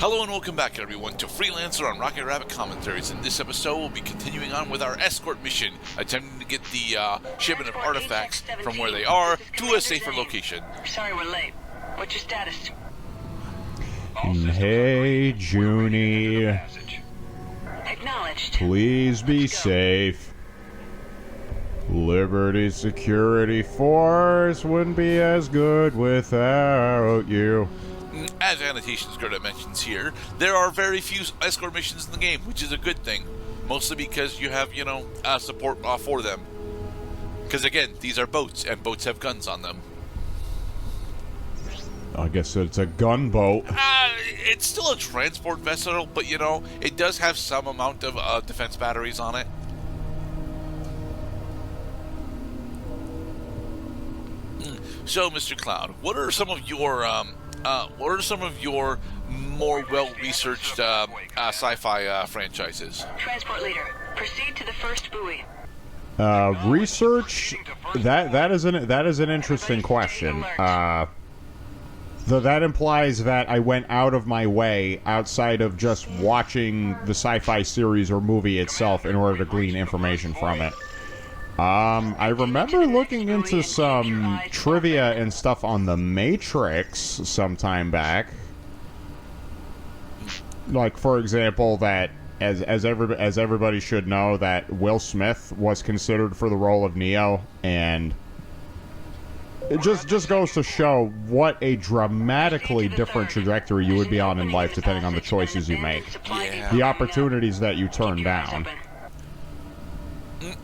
Hello and welcome back, everyone, to Freelancer on Rocket Rabbit Commentaries. In this episode, we'll be continuing on with our escort mission, attempting to get the shipment of artifacts from where they are to a safer location. Sorry we're late. What's your status? Hey, Juni. Acknowledged. Please be safe. Liberty Security Force wouldn't be as good without you. As Annotations Gerdat mentions here, there are very few escort missions in the game, which is a good thing. Mostly because you have, support for them. Because again, these are boats, and boats have guns on them. I guess it's a gunboat. It's still a transport vessel, but it does have some amount of defense batteries on it. So, Mr. Cloud, what are some of your more well-researched sci-fi franchises? Transport leader, proceed to the first buoy. Research? That is an interesting question. Though that implies that I went out of my way outside of just watching the sci-fi series or movie itself in order to glean information from it. I remember looking into some trivia and stuff on The Matrix some time back. Like, for example, that as everybody should know, that Will Smith was considered for the role of Neo, and it just goes to show what a dramatically different trajectory you would be on in life depending on the choices you make. Yeah. The opportunities that you turn down.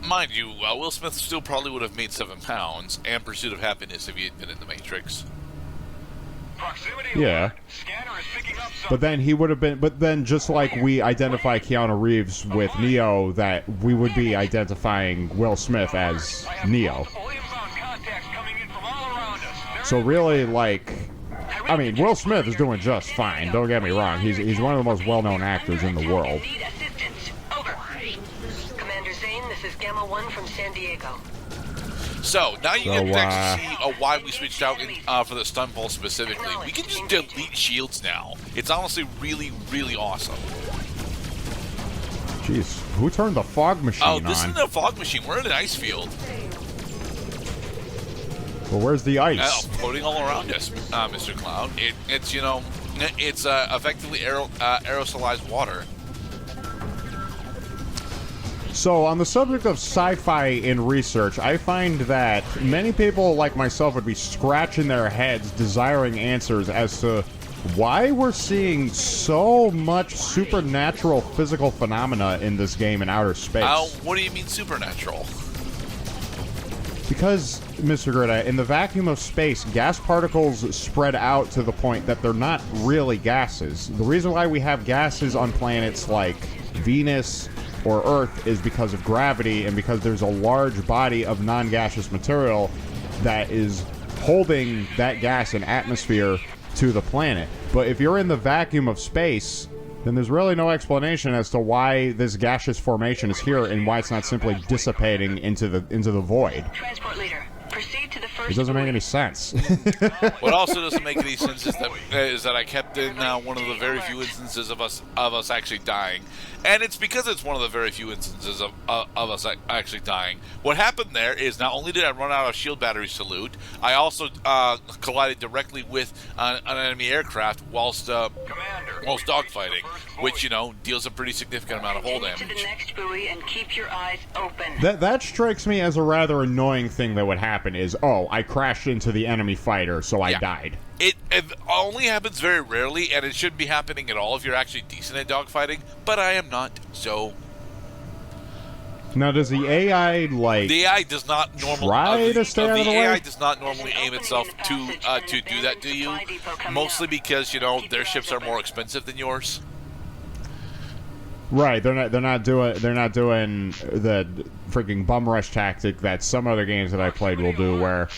Mind you, Will Smith still probably would have made 7 pounds and Pursuit of Happiness if he had been in The Matrix. Yeah. But then he would have been... But then just like we identify Keanu Reeves with Neo, that we would be identifying Will Smith as Neo. So really, like... I mean, Will Smith is doing just fine, don't get me wrong. He's one of the most well-known actors in the world. This is Gamma 1 from San Diego. So, now you get to actually see why we switched out for the stun pulse specifically. We can just delete shields now. It's honestly really, really awesome. Jeez, who turned the fog machine on? Oh, this isn't a fog machine. We're in an ice field. Well, where's the ice? Floating all around us, Mr. Cloud. It's effectively aerosolized water. So, on the subject of sci-fi in research, I find that many people like myself would be scratching their heads desiring answers as to why we're seeing so much supernatural physical phenomena in this game in outer space. What do you mean supernatural? Because, Mr. Gerdat, in the vacuum of space, gas particles spread out to the point that they're not really gases. The reason why we have gases on planets like Venus or Earth is because of gravity and because there's a large body of non-gaseous material that is holding that gas and atmosphere to the planet. But if you're in the vacuum of space, then there's really no explanation as to why this gaseous formation is here and why it's not simply dissipating into the void. Transport leader, proceed to the first. It doesn't make any sense. What also doesn't make any sense is that I kept in one of the very few instances of us actually dying, and it's because it's one of the very few instances of us actually dying. What happened there is not only did I run out of shield batteries to loot, I also collided directly with an enemy aircraft whilst dogfighting, which deals a pretty significant amount of hull damage. To the next buoy and keep your eyes open. That strikes me as a rather annoying thing that would happen is, oh, I crashed into the enemy fighter, so I died. It only happens very rarely, and it shouldn't be happening at all if you're actually decent at dogfighting, but I am not, so... Now, does the AI, The AI does not normally... try to stay out of the way? The AI does not normally aim itself to do that to you, mostly because, their ships are more expensive than yours. Right, they're not doing the freaking bum rush tactic that some other games that I played will do, where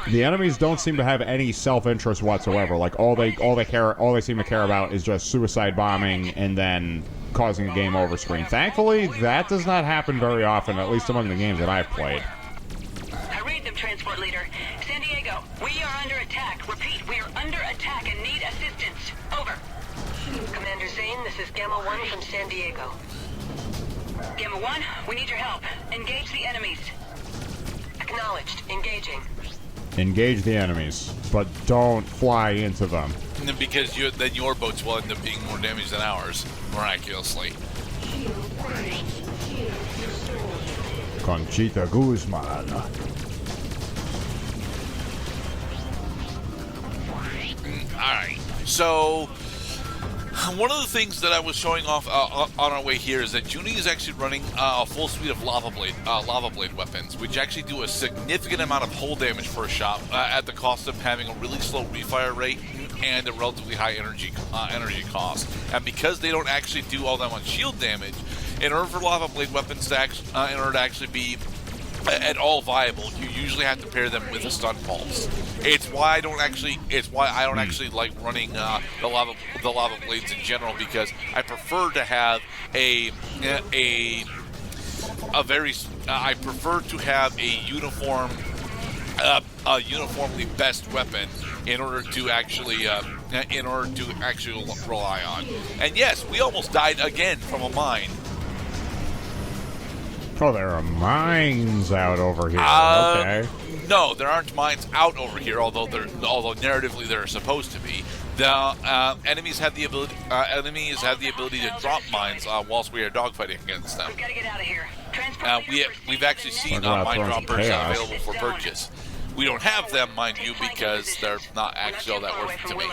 the enemies don't seem to have any self-interest whatsoever. Like all they seem to care about is just suicide bombing and then causing a game over screen. Thankfully, that does not happen very often, at least among the games that I've played. I read them, transport leader. San Diego, we are under attack. Repeat, we are under attack and need assistance. Over. Commander Zane, this is Gamma 1 from San Diego. Gamma 1, we need your help. Engage the enemies. Acknowledged. Engaging. Engage the enemies, but don't fly into them. Because then your boats will end up being more damaged than ours, miraculously. Conchita Guzman. Alright, so one of the things that I was showing off on our way here is that Juni is actually running a full suite of lava blade weapons, which actually do a significant amount of hull damage for a shot at the cost of having a really slow refire rate and a relatively high energy cost. And because they don't actually do all that much shield damage, in order for lava blade weapons to actually be at all viable, you usually have to pair them with a stun pulse. It's why I don't actually like running the lava blades in general, because I prefer to have I prefer to have a uniformly best weapon in order to actually rely on. And yes, we almost died again from a mine. Oh, there are mines out over here. Okay. No, there aren't mines out over here. Although narratively there are supposed to be. The enemies have the ability to drop mines whilst we are dogfighting against them. We've got to get out of here. We've actually seen mine droppers available for purchase. We don't have them, mind you, because they're not actually all that worth it to me.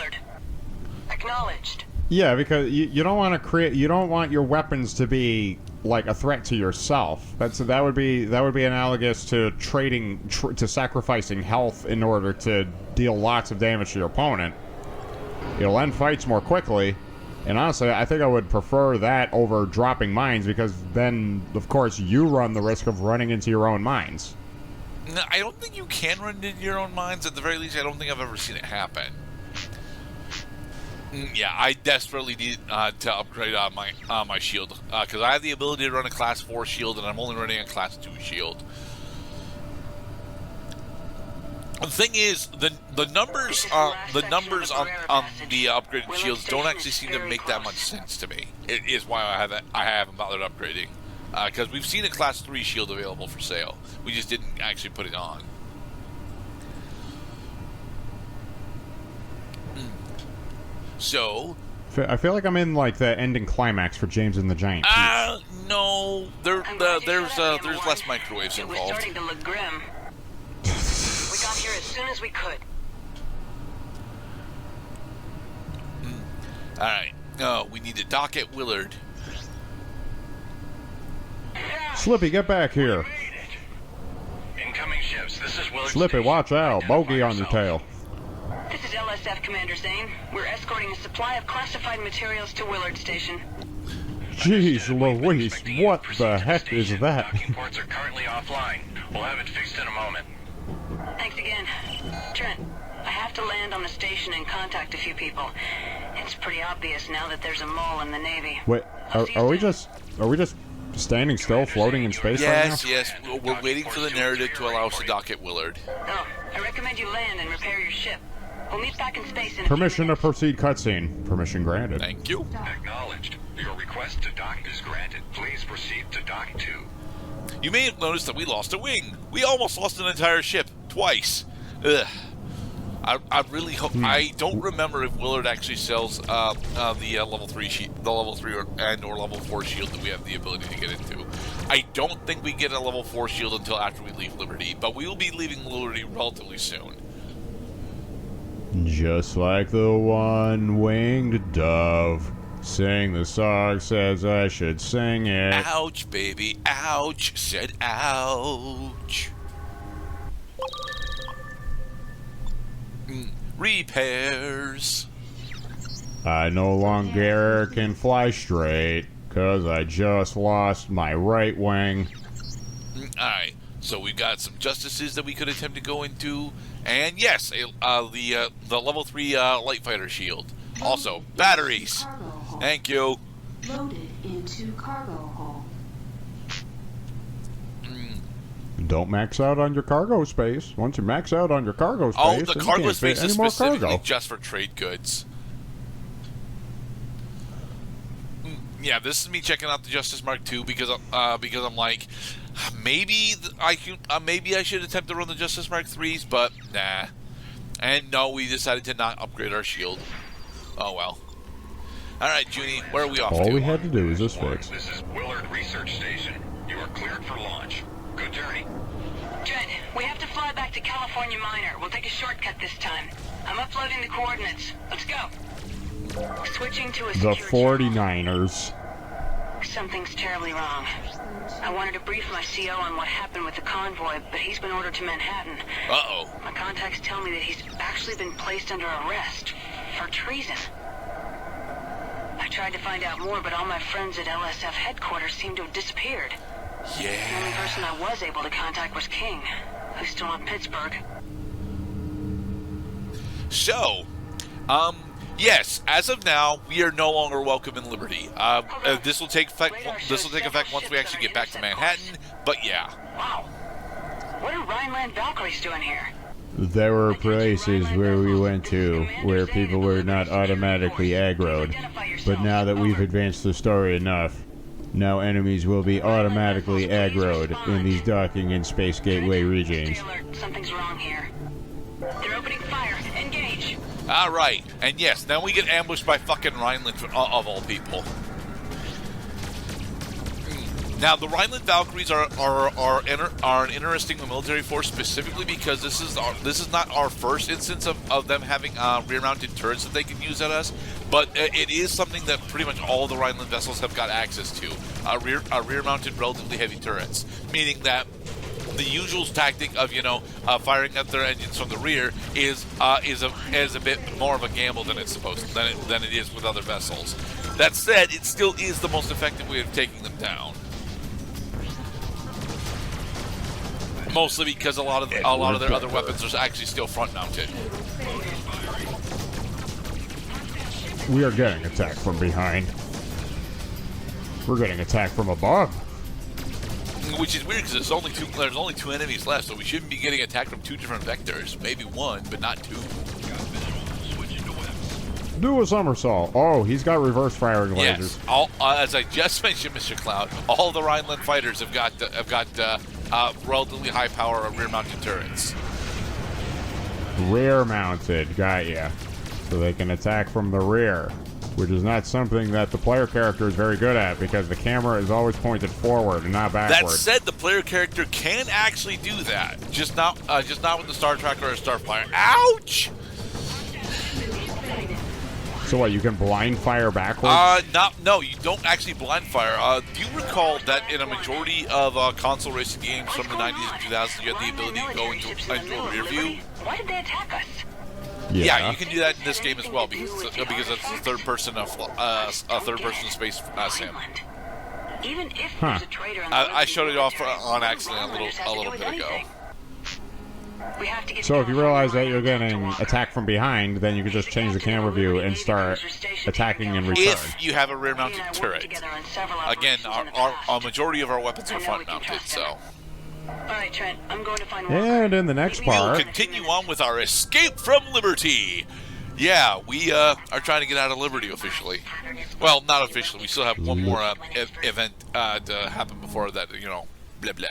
Acknowledged. Yeah, because you don't want to you don't want your weapons to be like a threat to yourself. That would be analogous to to sacrificing health in order to deal lots of damage to your opponent. You'll end fights more quickly, and honestly, I think I would prefer that over dropping mines, because then, of course, you run the risk of running into your own mines. No, I don't think you can run into your own mines. At the very least, I don't think I've ever seen it happen. Yeah, I desperately need to upgrade my shield, because I have the ability to run a class 4 shield, and I'm only running a class 2 shield. The thing is, the numbers on the upgraded shields don't actually seem to make that much sense to me. It is why I haven't bothered upgrading, because we've seen a class 3 shield available for sale. We just didn't actually put it on. So, I feel like I'm in like the ending climax for James and the Giant Peach. No, there's less microwaves involved. It was starting to look grim. We got here as soon as we could. All right. We need to dock at Willard. Slippy, get back here. Incoming ships. This is Willard. Slippy, watch out. Bogey on your tail. This is LSF Commander Zane. We're escorting a supply of classified materials to Willard Station. Jeez Louise, what the heck is that? Docking ports are currently offline. We'll have it fixed in a moment. Thanks again. Trent, I have to land on the station and contact a few people. It's pretty obvious now that there's a mole in the Navy. Wait, are we just standing still, floating in space right now? Yes. We're waiting for the narrative to allow us to dock at Willard. Oh, I recommend you land and repair your ship. We'll meet back in space in a Permission few to minutes. proceed cutscene. Permission granted. Thank you. Acknowledged. Your request to dock is granted. Please proceed to dock 2. You may have noticed that we lost a wing. We almost lost an entire ship twice. Ugh. I really hope. I don't remember if Willard actually sells the level 3 or level 4 shield that we have the ability to get into. I don't think we get a level 4 shield until after we leave Liberty, but we will be leaving Liberty relatively soon. Just like the one-winged dove. Sing the song, says I should sing it. Ouch, baby, ouch, said ouch. Repairs. I no longer can fly straight, 'cause I just lost my right wing. Alright, so we've got some justices that we could attempt to go into. And yes, the level 3 light fighter shield. Also, batteries. Thank you. Loaded into cargo hold. Don't max out on your cargo space. Once you max out on your cargo space, Oh, the then you cargo can't fit space any is more specifically cargo. just for trade goods. yeah, this is me checking out the Justice Mark II because I'm like, maybe I should attempt to run the Justice Mark IIIs, but nah. And no, we decided to not upgrade our shield. Oh well. All right, Juni, where are we off to? All we had to do was just fix. This is Willard Research Station. You are cleared for launch. Good journey. Trent, we have to fly back to California Minor. We'll take a shortcut this time. I'm uploading the coordinates. Let's go. Switching to a The secure 49ers. Something's terribly wrong. I wanted to brief my CO on what happened with the convoy, but he's been ordered to Manhattan. Uh-oh. My contacts tell me that he's actually been placed under arrest for treason. I tried to find out more, but all my friends at LSF headquarters seem to have disappeared. The only person I was able to contact was King, who's still in Pittsburgh. So, yes, as of now, we are no longer welcome in Liberty. This will take effect. This will take effect once we actually get back to Manhattan. But yeah. Wow. What are Rhineland Valkyries doing here? There were places where we went to where people were not automatically aggroed. But now that we've advanced the story enough, now enemies will be automatically aggroed in these docking and space gateway regions. Something's wrong here. They're opening fire. Engage. All right, and yes, now we get ambushed by fucking Rhineland of all people. Now, the Rhineland Valkyries are an interesting military force specifically because this is not our first instance of them having rear-mounted turrets that they can use at us, but it is something that pretty much all the Rhineland vessels have got access to. Rear-mounted, relatively heavy turrets, meaning that the usual tactic of firing at their engines from the rear is a bit more of a gamble than it's supposed to, than it is with other vessels. That said, it still is the most effective way of taking them down. Mostly because a lot of their other weapons are actually still front mounted. We are getting attacked from behind. We're getting attacked from above. Which is weird because there's only two enemies left, so we shouldn't be getting attacked from two different vectors. Maybe one, but not two. Do a somersault. Oh, he's got reverse firing lasers. Yes. As I just mentioned, Mr. Cloud, all the Rhineland fighters have got relatively high power rear-mounted turrets. Rear-mounted, got ya. So they can attack from the rear, which is not something that the player character is very good at because the camera is always pointed forward and not backward. That said, the player character can actually do that, just not with the Star Tracker or Starflyer. Ouch! So what, you can blind fire backwards? No, you don't actually blind fire. Do you recall that in a majority of console racing games from the 90s and 2000s, you had the ability to go into a rear view? Why did they attack us? Yeah, you can do that in this game as well because it's a third-person space sim. Even if there's a traitor on the I showed it off on accident a little bit ago. So if you realize that you're getting attacked from behind, then you can just change the camera view and start attacking in return. If you have a rear-mounted turret. Again, our majority of our weapons are front-mounted, so. Alright, Trent, I'm going to find And in the next part, we'll continue on with our escape from Liberty. Yeah, we are trying to get out of Liberty officially. Well, not officially. We still have one more event to happen before that, blah, blah.